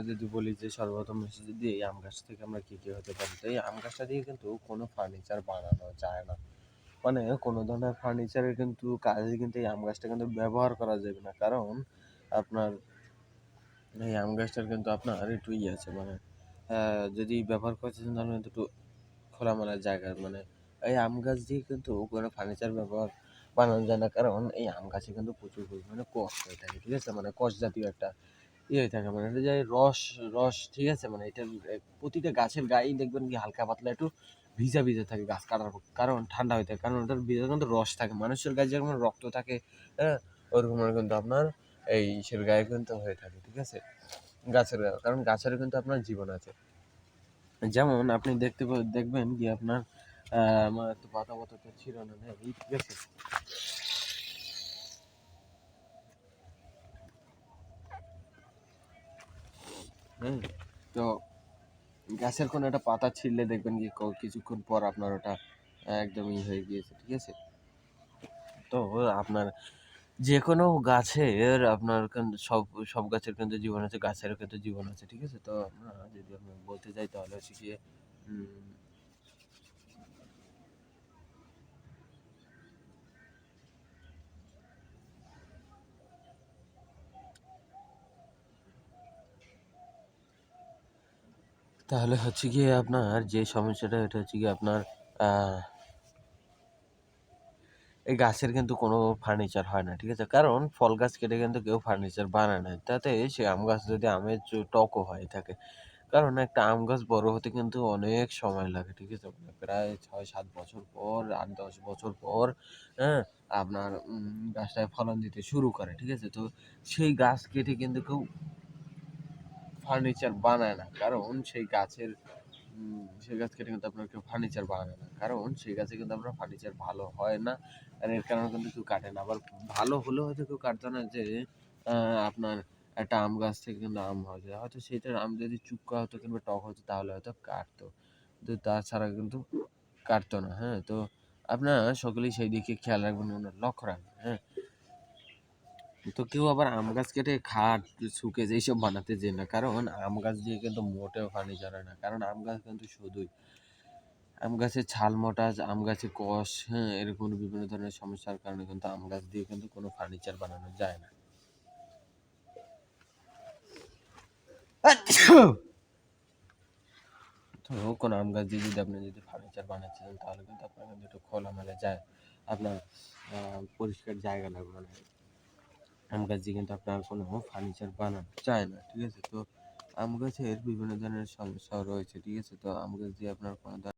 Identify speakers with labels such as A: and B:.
A: যদি বলি যে সর্বপ্রথম যদি এই আম গাছ থেকে আমরা কি হতে পারি, তো এই আম গাছটা দিয়ে কিন্তু কোনো ফার্নিচার বানানো যায় না। মানে কোনো ধরনের ফার্নিচারের কিন্তু কাজে কিন্তু এই আম গাছটা কিন্তু ব্যবহার করা যাবে না, কারণ আপনার এই আম গাছটার কিন্তু আপনার একটু আছে মানে যদি ব্যবহার করতে চান তাহলে কিন্তু একটু খোলামেলা জায়গা, মানে এই আম গাছ দিয়ে কিন্তু কোনো ফার্নিচার ব্যবহার বানানো যায় না, কারণ এই আম গাছে কিন্তু প্রচুর পরিমাণে কষ হয়ে থাকে, ঠিক আছে, মানে কষ জাতীয় একটা হয়ে থাকে, মানে এটা যে রস রস ঠিক আছে, মানে এটা প্রতিটা গাছের গায়েই দেখবেন কি হালকা পাতলা একটু ভিজা ভিজা থাকে গাছ কাটার পর, কারণ ঠান্ডা হয়ে থাকে, কারণ ওটার ভিতরে কিন্তু রস থাকে, মানুষের গায়ে যেরকম রক্ত থাকে, হ্যাঁ, ওরকম কিন্তু আপনার এই সের গায়ে কিন্তু হয়ে থাকে, ঠিক আছে, গাছের গায়ে, কারণ গাছেরও কিন্তু আপনার জীবন আছে। যেমন আপনি দেখবেন কি আপনার আমার তো পাতা পাতা তো ছিল না, ঠিক আছে, হ্যাঁ, তো গাছের কোনো একটা পাতা ছিঁড়লে দেখবেন কি কিছুক্ষণ পর আপনার ওটা একদমই হয়ে গিয়েছে, ঠিক আছে। তো আপনার যে কোনো গাছের আপনার কিন্তু সব সব গাছের কিন্তু জীবন আছে, গাছেরও কিন্তু জীবন আছে, ঠিক আছে। তো আমরা যদি আমরা বলতে যাই তাহলে হচ্ছে গিয়ে উম, তাহলে হচ্ছে গিয়ে আপনার যে সমস্যাটা, এটা হচ্ছে গিয়ে আপনার আহ এই গাছের কিন্তু কোনো ফার্নিচার হয় না, ঠিক আছে, কারণ ফল গাছ কেটে কিন্তু কেউ ফার্নিচার বানায় না, তাতে সে আম গাছ যদি আমের টকও হয়ে থাকে, কারণ একটা আম গাছ বড় হতে কিন্তু অনেক সময় লাগে, ঠিক আছে, মানে প্রায় 6-7 বছর পর, 8-10 বছর পর, হ্যাঁ, আপনার গাছটায় ফলন দিতে শুরু করে, ঠিক আছে। তো সেই গাছ কেটে কিন্তু কেউ ফার্নিচার বানায় না, কারণ সেই গাছের সেই গাছ কেটে কিন্তু আপনার কেউ ফার্নিচার বানায় না, কারণ সেই গাছে কিন্তু আপনার ফার্নিচার ভালো হয় না, আর এর কারণে কিন্তু কেউ কাটে না। আবার ভালো হলেও হয়তো কেউ কাটতো না, যে আপনার একটা আম গাছ থেকে কিন্তু আম হয়েছে, হয়তো সেটার আম যদি চুক্কা হতো কিংবা টক হতো তাহলে হয়তো কাটতো, কিন্তু তাছাড়া কিন্তু কাটতো না, হ্যাঁ। তো আপনারা সকলেই সেই দিকে খেয়াল রাখবেন, লক্ষ্য রাখবেন, হ্যাঁ। তো কেউ আবার আম গাছ কেটে খাট শোকেস এইসব বানাতে যায় না, কারণ আম গাছ দিয়ে কিন্তু মোটেও ফার্নিচার হয় না, কারণ আম গাছ কিন্তু শুধুই আম গাছের ছাল মোটা, আম গাছে কষ, হ্যাঁ, এরকম বিভিন্ন ধরনের সমস্যার কারণে কিন্তু আম গাছ দিয়ে কিন্তু কোনো ফার্নিচার বানানো যায় না। তো কোনো আম গাছ দিয়ে যদি আপনি যদি ফার্নিচার বানাতে চান তাহলে কিন্তু আপনার কিন্তু একটু খোলামেলা যায়, আপনার পরিষ্কার জায়গা লাগবে, মানে আম গাছ দিয়ে কিন্তু আপনার কোনো ফার্নিচার বানানো যায় না, ঠিক আছে। তো আম গাছের বিভিন্ন ধরনের সমস্যাও রয়েছে, ঠিক আছে। তো আম গাছ দিয়ে আপনার কোনো